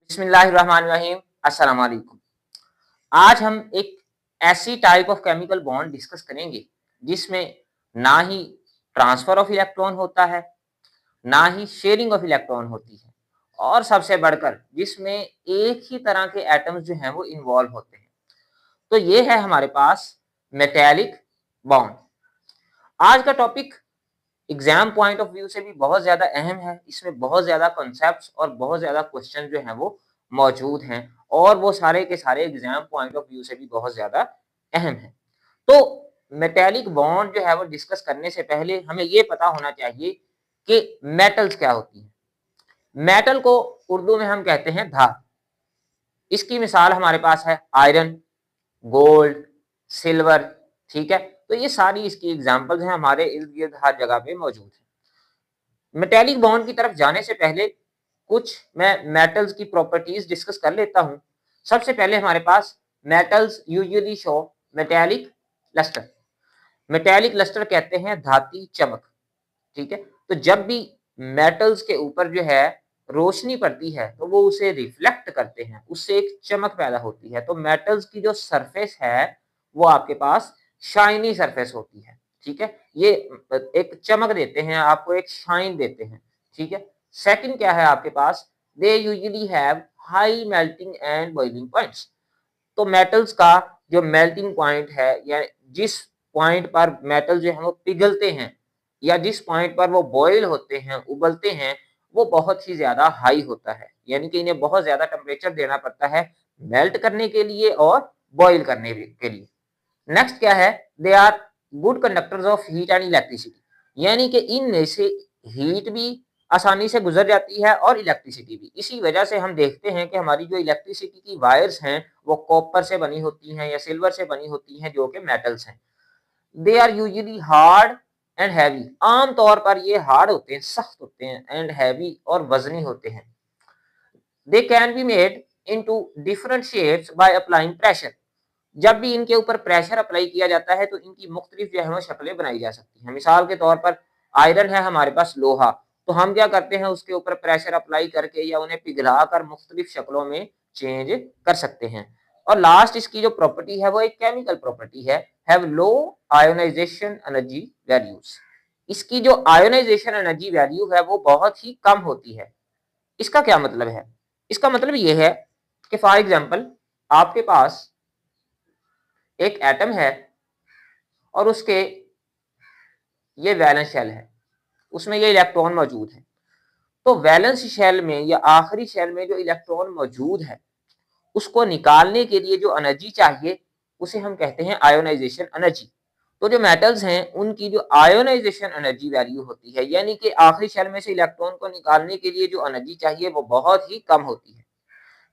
बिस्मिल्लाहिर्रहमानिर्रहीम। अस्सलाम वालेकुम। आज हम एक ऐसी type of chemical bond discuss करेंगे जिसमें ना ही ट्रांसफर ऑफ इलेक्ट्रॉन होता है, ना ही शेयरिंग ऑफ इलेक्ट्रॉन होती है और सबसे बढ़कर जिसमें एक ही तरह के एटम्स जो हैं वो इन्वॉल्व होते हैं। तो ये है हमारे पास मेटेलिक बॉन्ड। आज का topic exam point of view से भी बहुत ज़्यादा अहम है। इसमें बहुत ज़्यादा कॉन्सेप्ट्स और बहुत ज़्यादा क्वेश्चन जो हैं वो मौजूद हैं और वो सारे के सारे एग्जाम पॉइंट ऑफ व्यू से भी बहुत ज़्यादा अहम है। तो मेटेलिक बॉन्ड जो है वो डिस्कस करने से पहले हमें ये पता होना चाहिए कि मेटल्स क्या होती हैं। मेटल को उर्दू में हम कहते हैं धातु। इसकी मिसाल हमारे पास है आयरन, गोल्ड, सिल्वर। ठीक है, तो ये सारी इसकी एग्जांपल्स हैं, हमारे इर्द गिर्द हर जगह पे मौजूद है। मेटेलिक बॉन्ड की तरफ जाने से पहले कुछ मैं मेटल्स की प्रॉपर्टीज डिस्कस कर लेता हूं। सबसे पहले हमारे पास metals usually show metallic lustre. Metallic lustre कहते हैं धाती चमक। ठीक है, तो जब भी मेटल्स के ऊपर जो है रोशनी पड़ती है तो वो उसे रिफ्लेक्ट करते हैं, उससे एक चमक पैदा होती है। तो मेटल्स की जो सरफेस है वो आपके पास शाइनी सरफेस होती है। ठीक है, ये एक चमक देते हैं, आपको एक शाइन देते हैं। ठीक है, सेकंड क्या है आपके पास, they usually have high melting and boiling points. तो मेटल्स का जो मेल्टिंग पॉइंट है या जिस पॉइंट पर मेटल जो है वो पिघलते हैं या जिस पॉइंट पर वो बॉयल होते हैं, उबलते हैं, वो बहुत ही ज्यादा हाई होता है। यानी कि इन्हें बहुत ज्यादा टेम्परेचर देना पड़ता है मेल्ट करने के लिए और बॉयल करने के लिए। नेक्स्ट क्या है, they are good conductors of heat and electricity. यानी कि इनमें से हीट भी आसानी से गुजर जाती है और इलेक्ट्रिसिटी भी। इसी वजह से हम देखते हैं कि हमारी जो इलेक्ट्रिसिटी की वायर्स हैं वो कॉपर से बनी होती हैं या सिल्वर से बनी होती हैं, जो कि मेटल्स हैं। They are usually hard and heavy. आम तौर पर ये हार्ड होते हैं, सख्त होते हैं, एंड हैवी और वजनी होते हैं। They can be made into different shapes by applying pressure. जब भी इनके ऊपर प्रेशर अप्लाई किया जाता है तो इनकी मुख्तलिफ जो है वो शक्लें बनाई जा सकती हैं। मिसाल के तौर पर आयरन है हमारे पास, लोहा, तो हम क्या करते हैं उसके ऊपर प्रेशर अप्लाई करके या उन्हें पिघला कर मुख्तलिफ शक्लों में चेंज कर सकते हैं। और लास्ट इसकी जो प्रॉपर्टी है वो एक केमिकल प्रॉपर्टी है, have low ionization energy values. इसकी जो आयोनाइजेशन एनर्जी वैल्यू है वो बहुत ही कम होती है। इसका क्या मतलब है, इसका मतलब ये है कि फॉर एग्जाम्पल आपके पास एक एटम है और उसके ये वैलेंस शेल है, उसमें ये इलेक्ट्रॉन मौजूद है। तो वैलेंस शेल में या आखिरी शेल में जो इलेक्ट्रॉन मौजूद है उसको निकालने के लिए जो एनर्जी चाहिए उसे हम कहते हैं आयोनाइजेशन एनर्जी। तो जो मेटल्स हैं उनकी जो आयोनाइजेशन एनर्जी वैल्यू होती है, यानी कि आखिरी शेल में से इलेक्ट्रॉन को निकालने के लिए जो एनर्जी चाहिए वो बहुत ही कम होती है।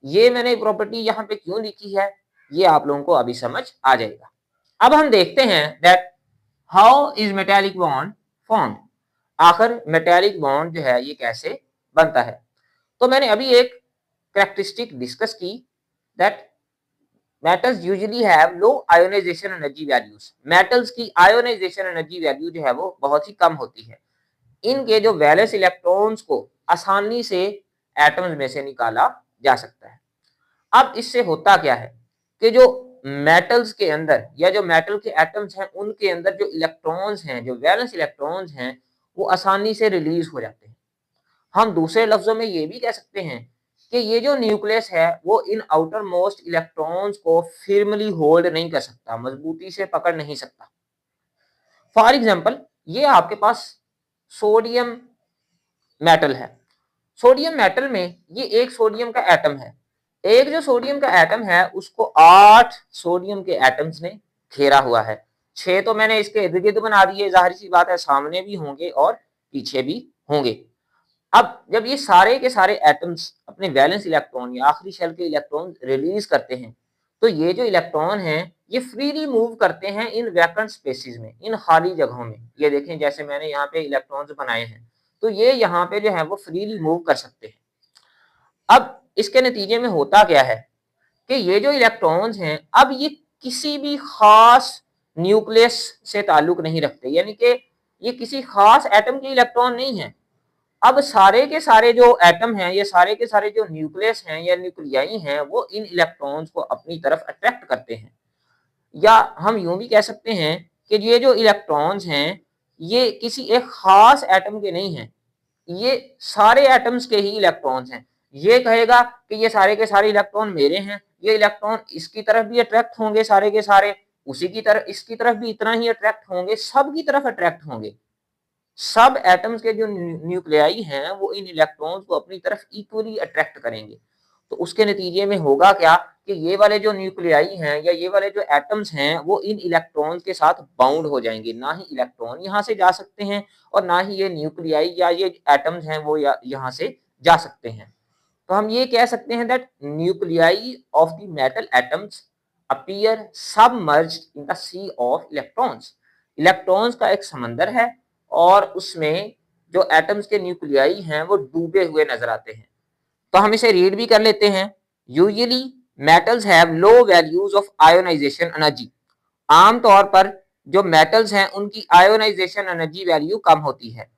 ये मैंने प्रॉपर्टी यहाँ पे क्यों लिखी है ये आप लोगों को अभी समझ आ जाएगा। अब हम देखते हैं that how is metallic bond formed. आखिर मेटेलिक बॉन्ड जो है ये कैसे बनता है। तो मैंने अभी एक कैरेक्टरिस्टिक डिस्कस की that metals usually have low ionization energy values. Metals की आयोनाइजेशन एनर्जी वैल्यू जो है वो बहुत ही कम होती है। इनके जो वैलेंस इलेक्ट्रॉन्स को आसानी से एटम्स में से निकाला जा सकता है। अब इससे होता क्या है कि जो मेटल्स के अंदर या जो मेटल के एटम्स हैं उनके अंदर जो इलेक्ट्रॉन्स हैं, जो वैलेंस इलेक्ट्रॉन्स हैं, वो आसानी से रिलीज हो जाते हैं। हम दूसरे लफ्जों में ये भी कह सकते हैं कि ये जो न्यूक्लियस है वो इन आउटर मोस्ट इलेक्ट्रॉन्स को फिर्मली होल्ड नहीं कर सकता, मजबूती से पकड़ नहीं सकता। फॉर एग्जाम्पल ये आपके पास सोडियम मेटल है। सोडियम मेटल में ये एक सोडियम का एटम है। एक जो सोडियम का एटम है उसको 8 सोडियम के एटम्स ने घेरा हुआ है। 6 तो मैंने इसके इर्द गिर्द बना दिए, जाहिर सी बात है सामने भी होंगे और पीछे भी होंगे। अब जब ये सारे के सारे एटम्स अपने वैलेंस इलेक्ट्रॉन या आखिरी शेल के इलेक्ट्रॉन रिलीज करते हैं तो ये जो इलेक्ट्रॉन हैं ये फ्रीली मूव करते हैं इन वैकेंट स्पेसिस में, इन खाली जगहों में। ये देखें जैसे मैंने यहाँ पे इलेक्ट्रॉन्स बनाए हैं तो ये यहाँ पे जो है वो फ्रीली मूव कर सकते हैं। अब इसके नतीजे में होता क्या है कि ये जो इलेक्ट्रॉन्स हैं अब ये किसी भी खास न्यूक्लियस से ताल्लुक नहीं रखते, यानी कि ये किसी खास एटम के इलेक्ट्रॉन नहीं है। अब सारे के सारे जो एटम हैं या सारे के सारे जो न्यूक्लियस हैं या न्यूक्लियाई हैं वो इन इलेक्ट्रॉन्स को अपनी तरफ अट्रैक्ट करते हैं। या हम यूं भी कह सकते हैं कि ये जो इलेक्ट्रॉन्स हैं ये किसी एक खास एटम के नहीं हैं, ये सारे एटम्स के ही इलेक्ट्रॉन्स हैं। ये कहेगा कि ये सारे के सारे इलेक्ट्रॉन मेरे हैं, ये इलेक्ट्रॉन इसकी तरफ भी अट्रैक्ट होंगे सारे के सारे, उसी की तरफ इसकी तरफ भी इतना ही अट्रैक्ट होंगे, सब की तरफ अट्रैक्ट होंगे। सब एटम्स के जो न्यूक्लियाई हैं वो इन इलेक्ट्रॉन्स को अपनी तरफ इक्वली अट्रैक्ट करेंगे। तो उसके नतीजे में होगा क्या कि ये वाले जो न्यूक्लियाई हैं या ये वाले जो एटम्स हैं वो इन इलेक्ट्रॉन्स के साथ बाउंड हो जाएंगे। ना ही इलेक्ट्रॉन यहाँ से जा सकते हैं और ना ही ये न्यूक्लियाई या ये एटम्स हैं वो यहाँ से जा सकते हैं। तो हम ये कह सकते हैं that nuclei of the metal atoms appear submerged in the sea of electrons. Electrons का एक समंदर है और उसमें जो एटम्स के न्यूक्लियाई हैं वो डूबे हुए नजर आते हैं। तो हम इसे रीड भी कर लेते हैं। Usually metals have low values of ionization energy. आमतौर पर जो मेटल्स हैं उनकी आयोनाइजेशन एनर्जी वैल्यू कम होती है।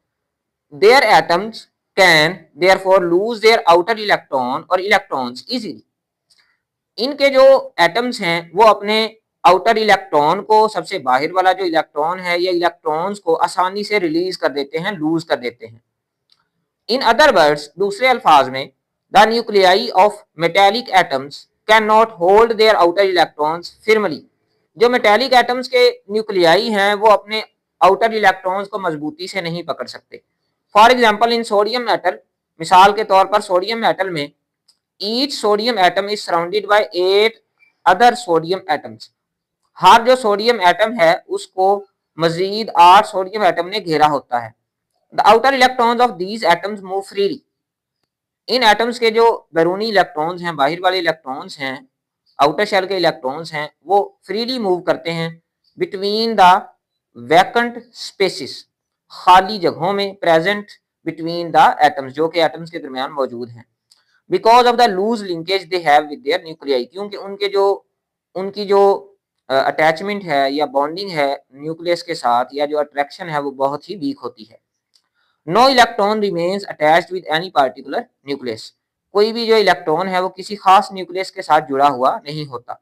Their atoms can therefore lose their outer electron और इलेक्ट्रॉन्स इजीली। इनके जो एटम्स हैं वो अपने आउटर इलेक्ट्रॉन को, सबसे बाहर वाला जो इलेक्ट्रॉन है या इलेक्ट्रॉन्स को आसानी से रिलीज कर देते हैं, लूज कर देते हैं। इन अदर वर्ड्स, दूसरे अल्फाज में, the nuclei of metallic atoms can not hold their outer electrons firmly. जो मेटेलिक एटम्स के न्यूक्लियाई हैं वो अपने आउटर इलेक्ट्रॉन्स को मजबूती से नहीं पकड़ सकते। For example in sodium metal, मिसाल के तौर पर सोडियम मेटल में each sodium atom is surrounded by 8 other sodium atoms. हर जो सोडियम एटम है उसको मजीद 8 सोडियम एटम ने घेरा होता है। The outer electrons of these atoms move freely. In atoms के जो बैरूनी इलेक्ट्रॉन्स हैं, बाहर वाले इलेक्ट्रॉन्स हैं, आउटर शेल के इलेक्ट्रॉन्स हैं, वो फ्रीली मूव करते हैं बिटवीन द वैकेंट स्पेसिस, खाली जगहों में, प्रेजेंट बिटवीन द एटम्स, जो कि एटम्स के दरमियान मौजूद हैं। Because of the loose linkage they have with their nuclei, क्योंकि उनकी जो अटैचमेंट है या बॉन्डिंग है न्यूक्लियस के साथ या जो अट्रैक्शन है वो बहुत ही वीक होती है। No electron remains attached with any particular nucleus. कोई भी जो इलेक्ट्रॉन है वो किसी खास न्यूक्लियस के साथ जुड़ा हुआ नहीं होता।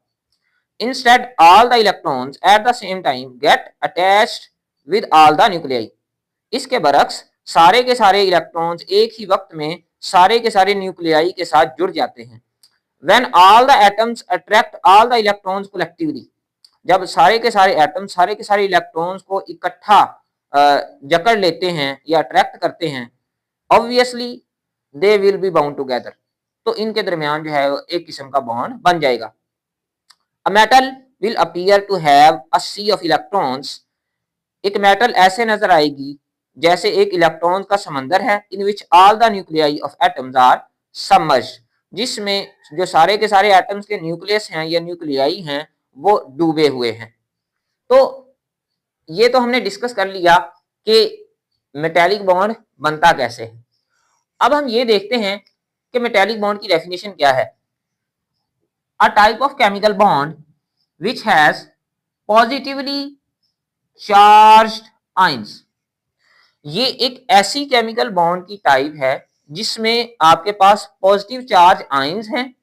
Instead, all the electrons at the same time get attached with all the nuclei. इसके बरक्स सारे के सारे इलेक्ट्रॉन्स एक ही वक्त में सारे के सारे न्यूक्लियाई के साथ जुड़ जाते हैं। When all the atoms attract all the electrons collectively, जब सारे के सारे एटम सारे के सारे इलेक्ट्रॉन्स को इकट्ठा जकड़ लेते हैं या अट्रैक्ट करते हैं, obviously they will be bound together. तो इनके दरमियान जो है एक किस्म का बॉन्ड बन जाएगा। A metal will appear to have a sea of electrons. एक मेटल ऐसे नजर आएगी जैसे एक इलेक्ट्रॉन का समंदर है, in which all the nuclei of atoms are submerged, जिसमें जो सारे के सारे एटम्स के न्यूक्लियस हैं या न्यूक्लियाई हैं वो डूबे हुए हैं। तो ये तो हमने डिस्कस कर लिया कि मेटेलिक बॉन्ड बनता कैसे है। अब हम ये देखते हैं कि मेटेलिक बॉन्ड की डेफिनेशन क्या है। A type of chemical bond which has positively charged ions. ये एक ऐसी केमिकल बॉन्ड की टाइप है जिसमें आपके पास पॉजिटिव चार्ज आयंस हैं,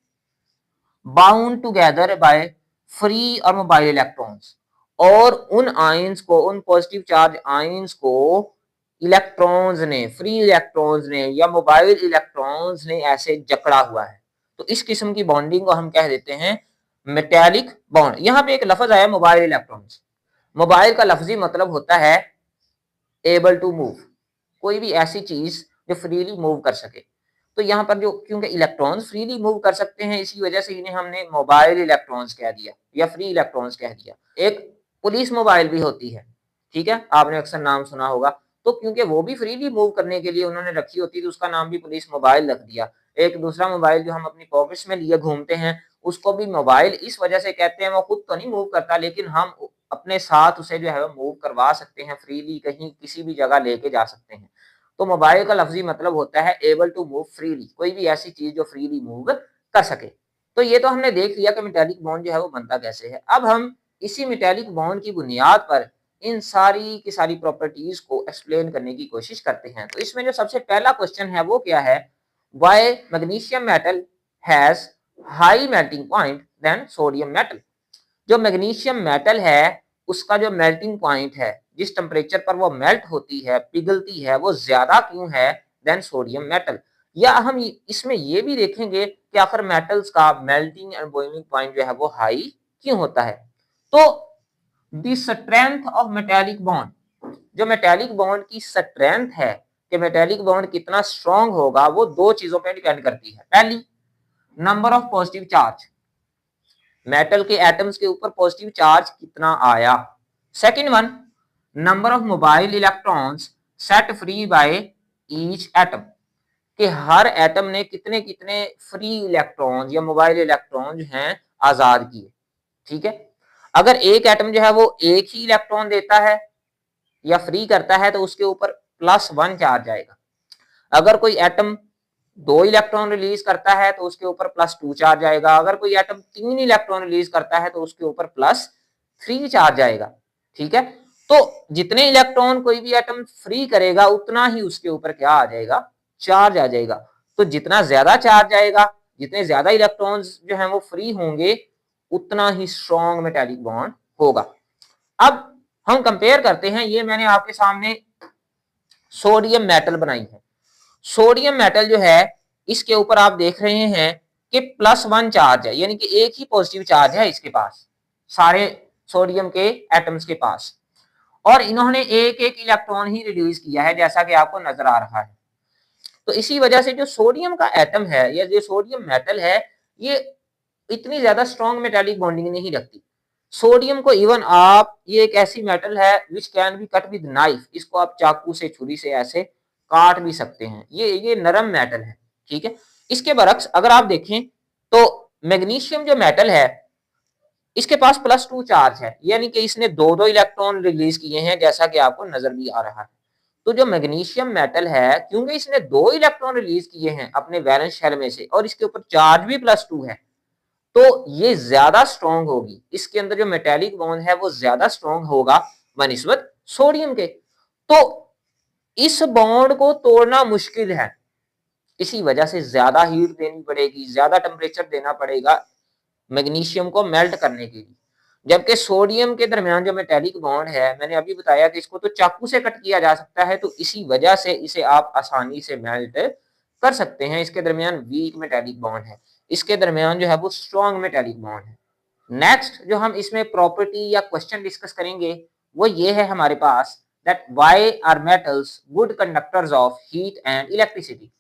बाउंड टुगेदर बाय फ्री और मोबाइल इलेक्ट्रॉन्स, और उन आयंस को, उन पॉजिटिव चार्ज आयंस को इलेक्ट्रॉन्स ने, फ्री इलेक्ट्रॉन्स ने या मोबाइल इलेक्ट्रॉन्स ने ऐसे जकड़ा हुआ है। तो इस किस्म की बॉन्डिंग को हम कह देते हैं मेटेलिक बॉन्ड। यहाँ पे एक लफ्ज आया मोबाइल इलेक्ट्रॉन्स। मोबाइल का लफ्जी मतलब होता है एबल टू मूव, कोई भी ऐसी चीज जो फ्रीली मूव कर सके। तो यहाँ पर जो, क्योंकि इलेक्ट्रॉन्स फ्रीली मूव कर सकते हैं इसी वजह से इन्हें हमने मोबाइल इलेक्ट्रॉन्स कह दिया या फ्री इलेक्ट्रॉन्स कह दिया। एक पुलिस मोबाइल भी होती है, ठीक है, आपने अक्सर नाम सुना होगा। तो क्योंकि वो भी फ्रीली मूव करने के लिए उन्होंने रखी होती है तो उसका नाम भी पुलिस मोबाइल रख दिया। एक दूसरा मोबाइल जो हम अपनी पॉकेट्स में लिए घूमते हैं उसको भी मोबाइल इस वजह से कहते हैं, वो खुद तो नहीं मूव करता लेकिन हम अपने साथ उसे जो है वो मूव करवा सकते हैं, फ्रीली कहीं किसी भी जगह लेके जा सकते हैं। तो मोबाइल का लफ्जी मतलब होता है एबल टू मूव फ्रीली, कोई भी ऐसी चीज जो फ्रीली मूव कर सके। तो ये तो हमने देख लिया कि मेटेलिक बॉन्ड जो है वो बनता कैसे है। अब हम इसी मेटेलिक बॉन्ड की बुनियाद पर इन सारी की सारी प्रॉपर्टीज को एक्सप्लेन करने की कोशिश करते हैं। तो इसमें जो सबसे पहला क्वेश्चन है वो क्या है, why magnesium metal has high melting point than sodium metal. जो मैग्नीशियम मेटल है उसका जो मेल्टिंग पॉइंट है, जिस टेम्परेचर पर वो मेल्ट होती है, पिघलती है, वो ज्यादा क्यों है देन सोडियम मेटल। या हम इसमें ये भी देखेंगे कि आखिर मेटल्स का मेल्टिंग एंड बॉइलिंग पॉइंट जो है वो हाई क्यों होता है। तो the strength of metallic bond, जो मेटेलिक बॉन्ड की स्ट्रेंथ है कि मेटेलिक बॉन्ड कितना स्ट्रांग होगा, वो दो चीजों पर डिपेंड करती है। पहली, number of positive charge, metal के एटम्स के ऊपर पॉजिटिव चार्ज कितना आया। Second one, number of mobile electrons set free by each atom, कि हर एटम ने कितने कितने फ्री इलेक्ट्रॉन या मोबाइल इलेक्ट्रॉन जो हैं आजाद किए। ठीक है, अगर एक एटम जो है वो एक ही इलेक्ट्रॉन देता है या फ्री करता है तो उसके ऊपर +1 चार्ज आएगा। अगर कोई एटम 2 इलेक्ट्रॉन रिलीज करता है तो उसके ऊपर +2 चार्ज आएगा। अगर कोई एटम 3 इलेक्ट्रॉन रिलीज करता है तो उसके ऊपर +3 चार्ज आएगा। ठीक है, तो जितने इलेक्ट्रॉन कोई भी एटम फ्री करेगा उतना ही उसके ऊपर क्या आ जाएगा, चार्ज आ जाएगा। तो जितना ज्यादा चार्ज आएगा, जितने ज्यादा इलेक्ट्रॉन्स जो हैं वो फ्री होंगे, उतना ही स्ट्रॉन्ग मेटालिक बॉन्ड होगा। अब हम कंपेयर करते हैं, ये मैंने आपके सामने सोडियम मेटल बनाई है। सोडियम मेटल जो है इसके ऊपर आप देख रहे हैं कि +1 चार्ज है, यानी कि एक ही पॉजिटिव चार्ज है इसके पास, सारे सोडियम के एटम्स के पास, और इन्होंने एक एक इलेक्ट्रॉन ही रिलीज किया है जैसा कि आपको नजर आ रहा है। तो इसी वजह से जो सोडियम का एटम है या जो सोडियम मेटल है, ये इतनी ज्यादा स्ट्रॉन्ग मेटालिक बॉन्डिंग नहीं रखती। सोडियम को इवन आप, ये एक ऐसी मेटल है which can be cut with knife, इसको आप चाकू से, छुरी से ऐसे काट भी सकते हैं। ये नरम मेटल है। ठीक है, इसके बरक्स अगर आप देखें तो मैग्नीशियम जो मेटल है इसके पास +2 चार्ज है, यानी कि इसने 2-2 इलेक्ट्रॉन रिलीज किए हैं जैसा कि आपको नजर भी आ रहा है। तो जो मैग्नीशियम मेटल है, क्योंकि इसने 2 इलेक्ट्रॉन रिलीज किए हैं अपने वैलेंस शेल में से और इसके ऊपर चार्ज भी +2 है, तो ये ज्यादा स्ट्रॉन्ग होगी। इसके अंदर जो मेटेलिक बॉन्ड है वो ज्यादा स्ट्रॉन्ग होगा बनिस्बत सोडियम के। तो इस बॉन्ड को तोड़ना मुश्किल है, इसी वजह से ज्यादा हीट देनी पड़ेगी, ज्यादा टेम्परेचर देना पड़ेगा मैग्नीशियम को मेल्ट करने के लिए। जबकि सोडियम के दरमियान जो मेटेलिक बॉन्ड है, मैंने अभी बताया कि इसको तो चाकू से कट किया जा सकता है, तो इसी वजह से इसे आप आसानी से मेल्ट कर सकते हैं। इसके दरमियान वीक मेटेलिक बॉन्ड है, इसके दरमियान जो है वो स्ट्रॉन्ग मेटेलिक बॉन्ड है। नेक्स्ट जो हम इसमें प्रॉपर्टी या क्वेश्चन डिस्कस करेंगे वो ये है हमारे पास, that why are metals good conductors of heat and electricity.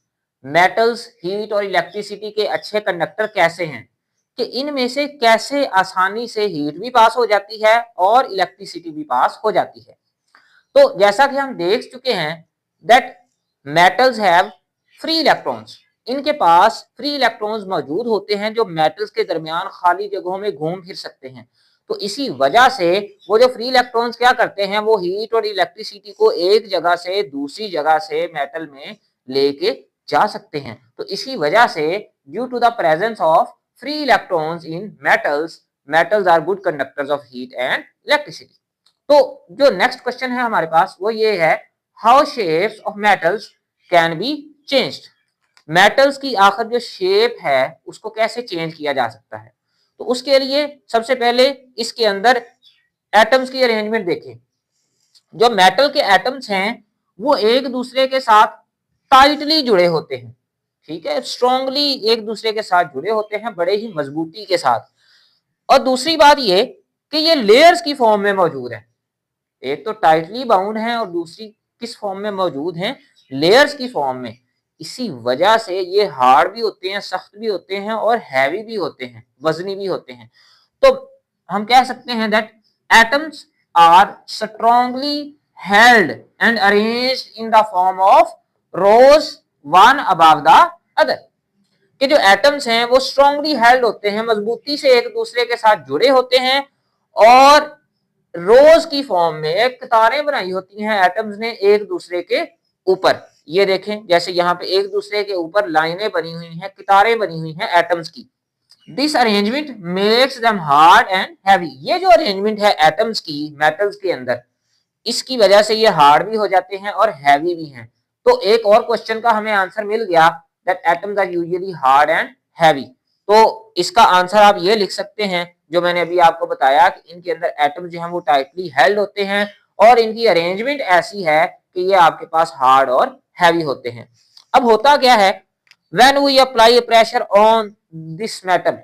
Metals heat और इलेक्ट्रिसिटी के अच्छे कंडक्टर कैसे हैं, कि इनमें से कैसे आसानी से हीट भी पास हो जाती है और इलेक्ट्रिसिटी भी पास हो जाती है। तो जैसा कि हम देख चुके हैं that metals have free electrons, इनके पास फ्री इलेक्ट्रॉन्स मौजूद होते हैं जो मेटल्स के दरमियान खाली जगहों में घूम फिर सकते हैं। तो इसी वजह से वो जो फ्री इलेक्ट्रॉन्स क्या करते हैं, वो हीट और इलेक्ट्रिसिटी को एक जगह से दूसरी जगह से मेटल में लेके जा सकते हैं। तो इसी वजह से due to the presence of free electrons in metals, metals are good conductors of heat and electricity. तो जो नेक्स्ट क्वेश्चन है हमारे पास वो ये है, how shapes of metals can be changed. Metals की आखिर जो शेप है उसको कैसे चेंज किया जा सकता है। तो उसके लिए सबसे पहले इसके अंदर एटम्स की अरेंजमेंट देखें। जो मेटल के एटम्स हैं वो एक दूसरे के साथ टाइटली जुड़े होते हैं। ठीक है, स्ट्रॉन्गली एक दूसरे के साथ जुड़े होते हैं, बड़े ही मजबूती के साथ। और दूसरी बात ये कि ये लेयर्स की फॉर्म में मौजूद है, एक तो टाइटली बाउंड है और दूसरी किस फॉर्म में मौजूद है, लेयर्स की फॉर्म में। इसी वजह से ये हार्ड भी होते हैं, सख्त भी होते हैं और हैवी भी होते हैं, वजनी भी होते हैं। तो हम कह सकते हैं that atoms are strongly held and arranged in the form of rows one above the other, कि जो एटम्स हैं वो स्ट्रॉन्गली हेल्ड होते हैं, मजबूती से एक दूसरे के साथ जुड़े होते हैं और रोज की फॉर्म में कतारें बनाई होती हैं एटम्स ने एक दूसरे के ऊपर। ये देखें जैसे यहाँ पे एक दूसरे के ऊपर लाइनें बनी हुई हैं, कतारें बनी हुई हैं एटम्स की। This arrangement makes them hard and heavy. ये जो अरेंजमेंट है एटम्स की मेटल्स के अंदर, इसकी वजह से ये हार्ड भी हो जाते हैं और हैवी भी हैं। तो एक और क्वेश्चन का हमें आंसर मिल गया that atoms are usually hard and heavy. तो इसका आंसर आप ये लिख सकते हैं जो मैंने अभी आपको बताया कि इनके अंदर एटम जो हैं वो टाइटली हेल्ड होते हैं और इनकी अरेंजमेंट ऐसी है कि ये आपके पास हार्ड और हैवी होते हैं। अब होता क्या है, when we apply pressure on this metal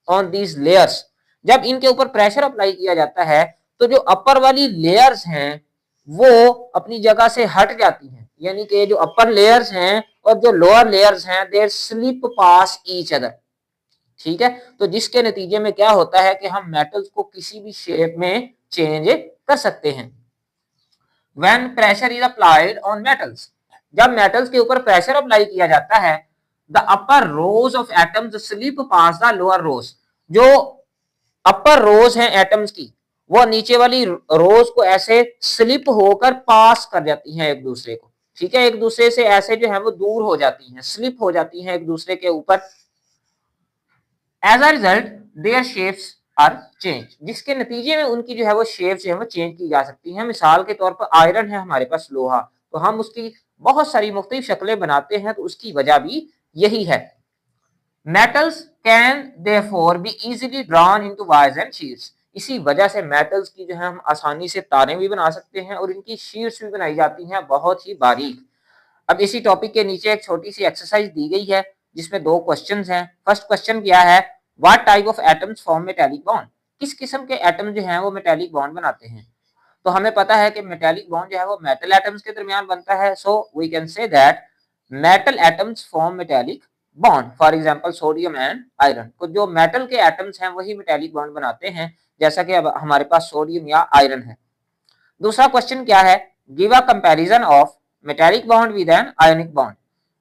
on these layers, जब इनके ऊपर प्रेशर अप्लाई किया जाता है तो जो अपर वाली लेयर्स हैं वो अपनी जगह से हट जाती हैं, यानी कि जो अपर लेयर्स हैं और जो लोअर लेयर्स हैं दे स्लिप पास ईच अदर। ठीक है, तो जिसके नतीजे में क्या होता है कि हम मेटल्स को किसी भी शेप में चेंज कर सकते हैं। When pressure is applied on metals, जब मेटल्स के ऊपर प्रेशर अप्लाई किया जाता है the upper rows of atoms slip past the lower rows, जो अपर रोज हैं एटम्स की वो नीचे वाली रोज को ऐसे स्लिप होकर पास कर जाती हैं एक दूसरे को। ठीक है, एक दूसरे से ऐसे जो है वो दूर हो जाती हैं, स्लिप हो जाती हैं एक दूसरे के ऊपर। As a result their shapes are change, जिसके नतीजे में उनकी जो है वो शेप जो है वो चेंज की जा सकती है। मिसाल के तौर पर आयरन है हमारे पास लोहा, तो हम उसकी बहुत सारी मुख्तलिफ शक्लें बनाते हैं, तो उसकी वजह भी यही है। Metals can therefore be easily drawn into wires and sheets, इसी वजह से मेटल्स की जो है हम आसानी से तारें भी बना सकते हैं और इनकी शीट्स भी बनाई जाती हैं बहुत ही बारीक। अब इसी टॉपिक के नीचे एक छोटी सी एक्सरसाइज दी गई है जिसमें दो क्वेश्चंस हैं। फर्स्ट क्वेश्चन क्या है, what type of atoms form metallic bond, किस किस्म के एटम जो हैं वो मेटालिक बॉन्ड बनाते हैं। तो हमें पता है कि मेटालिक बॉन्ड जो है वो मेटल एटम्स के दरमियान बनता है, so we can say that metal atoms form metallic bond, for example sodium and iron. तो जो मेटल के एटम्स हैं वही मेटालिक बॉन्ड बनाते हैं, जैसा कि अब हमारे पास सोडियम या आयरन है। दूसरा क्वेश्चन क्या है, give a comparison of metallic bond with an ionic bond,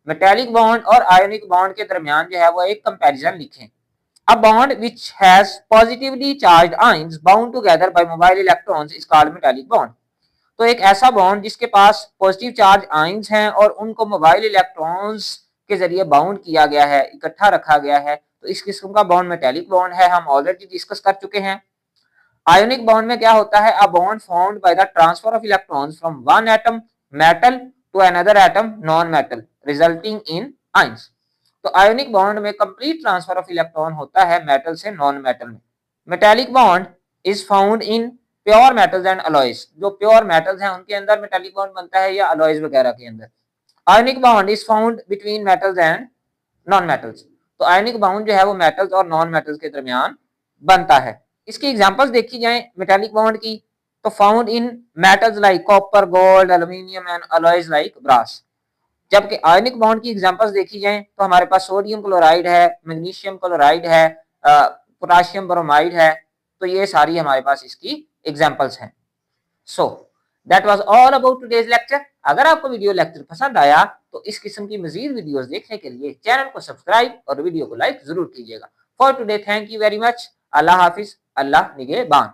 metallic bond और आयोनिक बॉन्ड के दरमियान जो है वो एक कंपैरिजन लिखें। A bond which has positively charged ions bound together by mobile electrons is called metallic bond। तो एक ऐसा बॉन्ड जिसके पास पॉजिटिव चार्ज आयंस हैं और उनको मोबाइल इलेक्ट्रॉन्स के जरिए बाउंड किया गया है, इकट्ठा रखा गया है, तो इस किस्म का बॉन्ड मेटालिक बॉन्ड है। हम ऑलरेडी डिस्कस कर चुके हैं। आयोनिक बॉन्ड में क्या होता है, a bond formed by the transfer of electrons from one atom metal to another atom non metal resulting in ions. तो आयोनिक बॉन्ड में कंप्लीट ट्रांसफर ऑफ इलेक्ट्रॉन होता है मेटल से नॉन मेटल में। Metallic bond is found in pure metals and alloys, जो pure metals हैं उनके अंदर मेटालिक बॉन्ड बनता है या अलॉयज वगैरह के अंदर। Ionic bond is found between metals and non metals, तो आयोनिक बॉन्ड जो है वो मेटल्स और नॉन मेटल्स के दरमियान बनता है। इसकी एग्जांपल्स देखी जाए मेटालिक बॉन्ड की, तो found in metals like copper, gold, aluminium and alloys like brass. जबकि आयोनिक बॉन्ड की एग्जांपल्स देखी जाए तो हमारे पास सोडियम क्लोराइड है, मैग्नीशियम क्लोराइड है, पोटाशियम ब्रोमाइड है, तो ये सारी हमारे पास इसकी एग्जांपल्स हैं। So that was all about today's lecture. अगर आपको वीडियो लेक्चर पसंद आया तो इस किस्म की मजीद वीडियोस देखने के लिए चैनल को सब्सक्राइब और वीडियो को लाइक जरूर कीजिएगा। For today thank you very much. अल्लाह हाफिज, अल्लाह निगहबान।